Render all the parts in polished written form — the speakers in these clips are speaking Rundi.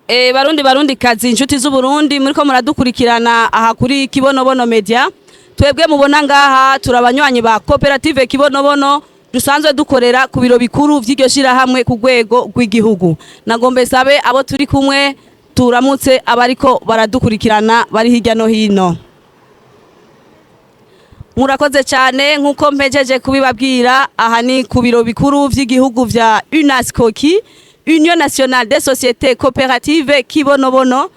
Barundi kazi inshuti z'Uburundi muriko muradukurikirana aha kuri Kibonobono Media. Twebwe mubona ngaha turabanywanyi ba Koperative Kibonobono dusanzwe dukorera ku biro bikuru vy'iryo shirahamwe ku rwego rw'igihugu. Nagombe sabe abo turi kumwe turamutse abariko baradukurikirana bari hirya no hino. Murakoze cyane nkuko mpejeje kubibabwira aha ni ku biro bikuru vy'igihugu vya UNASCOKI, Union Nationale des Sociétés Coopératives Kibonobono.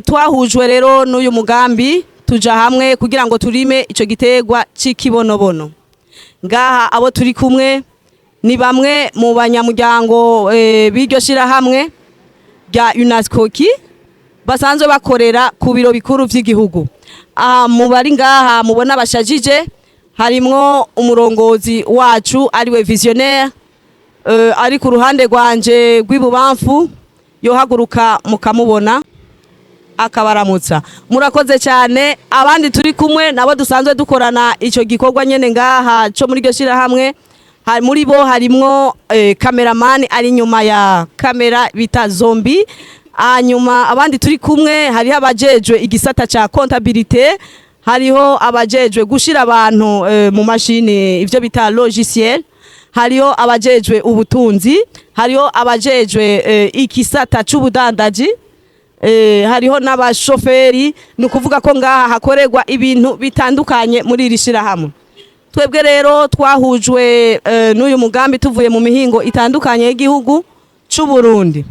Twahujwe rero n'uyu mugambi tuja hamwe kugira ngo turime ico gitegwa c'ikibonobono. Ngaha abo turi kumwe ni bamwe mu banyamuryango b'iryo shirahamwe rya UNASCOKI basanzwe bakorera ku biro bikuru vy'igihugu. Mu bari ngaha mubona bashajije harimwo umurongozi wacu ariwe visionnaire ari ku ruhande rwanje rw'ibubamfu yohaguruka mukamubona akabaramutsa. Murakoze cyane. Abandi turi kumwe nabo dusanzwe dukorana ico gikorwa nyene ngaha cyo muri ryo shirahamwe, muri bo harimwo cameraman ari nyuma ya kamera bita zombie. Hanyuma abandi turi kumwe hariho abajejwe igisata ca comptabilité, hariho abajejwe gushira abantu mu mashini ivyo bita logiciel, hariho abajejwe ubutunzi, hariho abajejwe ikisata c'ubudandaji, hariho n'abashoferi. Nukuvuga ko ngaha hakorerwa ibintu bitandukanye muri iri shirahamwe. Twebwe rero twahujwe n'uyu mugambi tuvuye mu mihingo itandukanye y'igihugu c'u Burundi.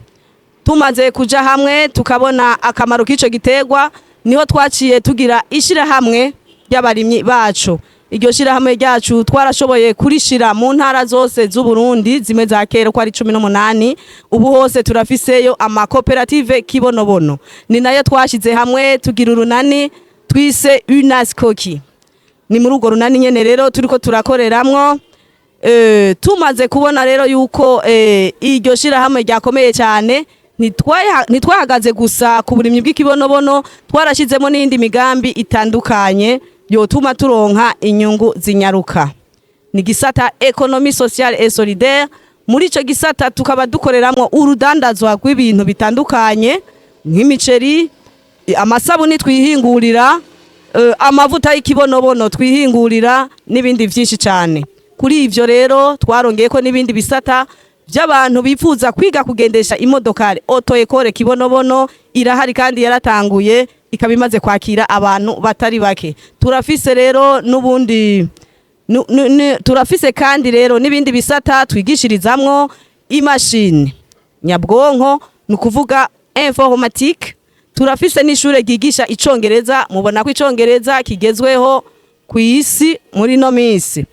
Tumaze kuja hamwe tukabona akamaro k'ico gitegwa, niho twaciye tugira ishirahamwe ry'abarimyi bacu. Iryo shirahamwe ryacu twarashoboye kurishira mu ntara zose z'u Burundi zimwe za kera ko ari 18. Ubu hose turafiseyo ama Koperative Kibonobono. Ni nayo twashize hamwe tugira urunani twise UNASCOKI. Ni muri urwo runani nyene rero turiko turakoreramwo. Tumaze kubona rero yuko iryo shirahamwe ryakomeye cyane, nitwahagaze gusa ku burimyi bw'ikibonobono, twarashizemo n'indi migambi itandukanye yotuma turonka inyungu zinyaruka. Ni gisata économie sociale et solidaire. Muri ico gisata tukaba dukoreramwo urudandazwa rw'ibintu bitandukanye nk'imiceri, amasabuni twihingurira, amavuta y'ikibonobono twihingurira n'ibindi vyinshi cyane. Kuri ivyo rero twarongeyeko n'ibindi bisata by'abantu bifuza kwiga kugendesha imodokari. Auto Ecole Kibonobono irahari kandi yaratanguye ikaba imaze kwakira abantu batari bake. Turafise rero n'ubundi turafise kandi rero n'ibindi bisata twigishirizamwo imashini nyabwonko, nukuvuga informatique. Turafise n'ishure ryigisha icongereza, mubona ko icongereza kigezweho ku isi muri no minsi.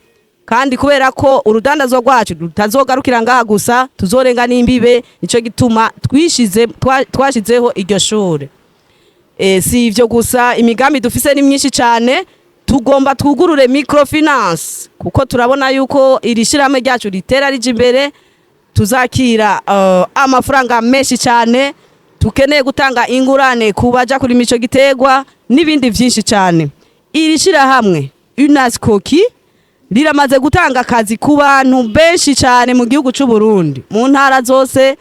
Kandi kubera ko urudandazwa rwacu rutazogarukira ngaha gusa, tuzorenga n'imbibe, nico gituma twashizeho iryo shure. Si ivyo gusa, imigambi dufise ni myinshi cyane. Tugomba twugurure microfinance kuko turabona yuko iri shirahamwe ryacu ritera rije imbere, tuzakira amafaranga menshi cyane. Tukeneye gutanga ingurane kubaja kuri mico gitegwa n'ibindi vyinshi cyane. Iri shirahamwe UNASCOKI riramaze gutanga akazi ku bantu benshi cyane mu gihugu c'u Burundi, mu ntara zose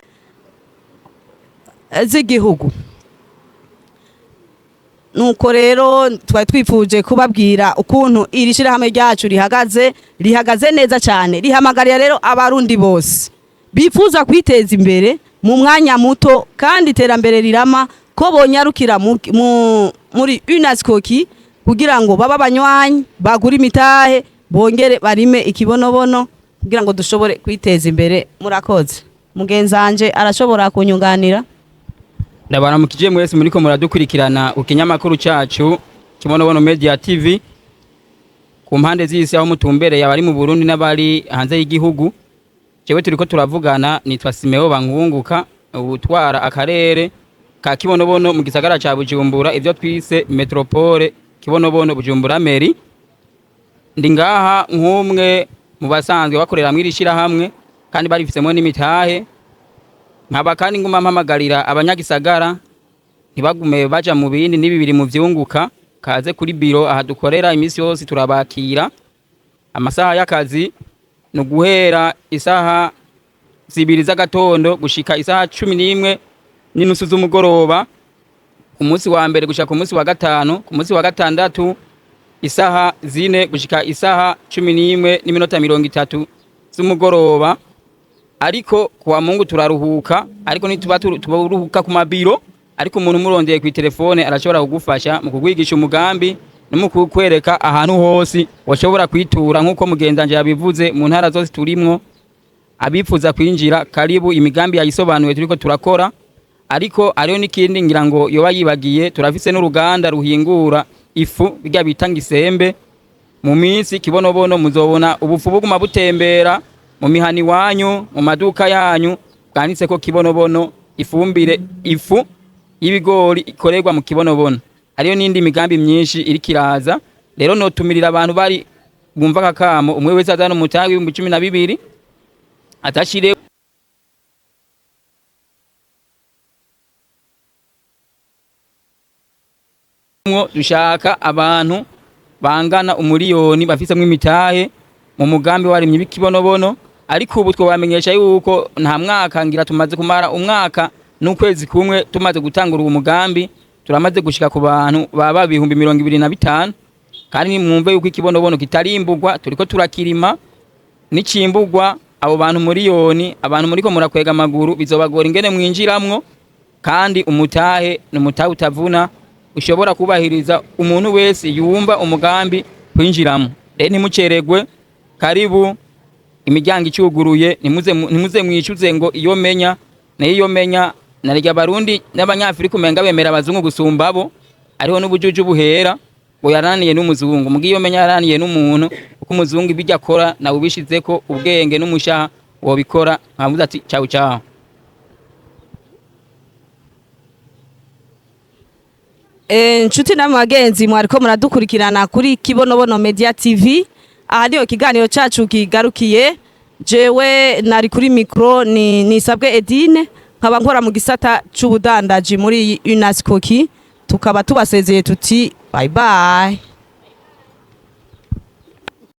z'igihugu. Nuko rero twari twifuje kubabwira ukuntu iri shirahamwe ryacu rihagaze neza cyane. Rihamagarira rero abarundi bose bifuza kwiteza imbere mu mwanya muto kandi iterambere rirama ko bonyarukira muri UNASCOKI kugira ngo baba banywanyi bagura imitahe bongere barime ikibonobono kugira ngo dushobore kwiteza imbere. Murakoze. Mugenzanje arashobora kunyunganira. Ndabaramukije mwese muriko muradukurikirana ukinyamakuru cacu Kibonobono Media TV ku mpande z'isi aho mutumbereye abari mu Burundi n'abari hanze y'igihugu. Jewe turiko turavugana nitwa Simeo Bankunguka, ubutwara akarere ka Kibonobono mu gisagara ca Bujumbura, ivyo twise Metropole Kibonobono Bujumbura Meri. Ndi ngaha nk'umwe mu basanzwe bakorera mw'iri shirahamwe kandi barifisemo n'imitahe. Nkaba kandi nguma mpamagarira abanyagisagara ntibagume baja mu bindi n'ibibiri mu vyunguka, kaze kuri biro aha dukorera imisi yose turabakira. Amasaha y'akazi no guhera isaha 2 z'agatondo gushika isaha 11 n'inusu z'umugoroba, ku munsi wa mbere gushika ku munsi wa gatanu, ku munsi wa gatandatu isaha 4 gushika isaha 11:30 z'umugoroba. Ariko kuwa Mungu turaruhuka, ariko nituba turuhuka ku mabiro, ariko umuntu murondeye ku telefone arashobora kugufasha mu kugwigisha umugambi no mu kukwereka ahantu hose washobora kwitura, nkuko mugenzanje yabivuze mu ntara zose turimwo. Abifuza kwinjira karibu, imigambi yayisobanuye turiko turakora. Ariko ariyo n'ikindi ngira ngo yoba yibagiye, turafise n'uruganda ruhingura ifu bijya bitanga isembe. Mu minsi kibonobono muzobona ubufu buguma butembera mu mihani wanyu, mu maduka yanyu, bwanditse ko kibonobono ifumbire, ifu y'ibigori ikorerwa mu kibonobono. Ariyo n'indi migambi myinshi iri kiraza. Rero notumirira abantu bari bumva kakamo, umwe wese azana umutahi wa 12 atashire dushaka abantu bangana umuriyoni bafisemo imitahe mu mugambi warimye bikibonobono. Ariko ubu twabamenyesha yuko nta mwaka ngira tumaze kumara umwaka n'ukwezi kumwe tumaze gutangura uwo mugambi, turamaze gushika ku bantu baba 25,000. Kandi mwumve yuko ikibonobono kitarimbugwa, turiko turakirima n'icimbugwa. Abo bantu muriyoni, abantu muriko murakwega amaguru, bizobagora ingene mwinjiramwo. Kandi umutahe n'umutahe utavuna, ushobora kubahiriza umuntu wese yumva umugambi kwinjiramo. Ntimuceregwe, karibu, imiryango icuguruye. Nimuze mwicuze ngo iyo menya n'iyo menya. Narya Barundi n'Abanyafrika umenga bemera abazungu gusumba abo, ariho n'ubujuju buhera ngo yaraniye n'umuzungu. Mugiyo menya yaraniye n'umuntu, uko umuzungu ibijya akora nawe ubishizeko ubwenge n'umushaha wobikora. Nkavuze ati ciao ciao. Nshuti namwe bagenzi mwariko muradukurikirana kuri Kibonobono Media TV. Aha niyo kiganiro cacu kigarukiye. Jewe nari kuri micro ni Sabwe Edine, nkaba nkora mu gisata c'ubudandaji muri UNASCOKI. Tukaba tubasezeye tuti bye bye.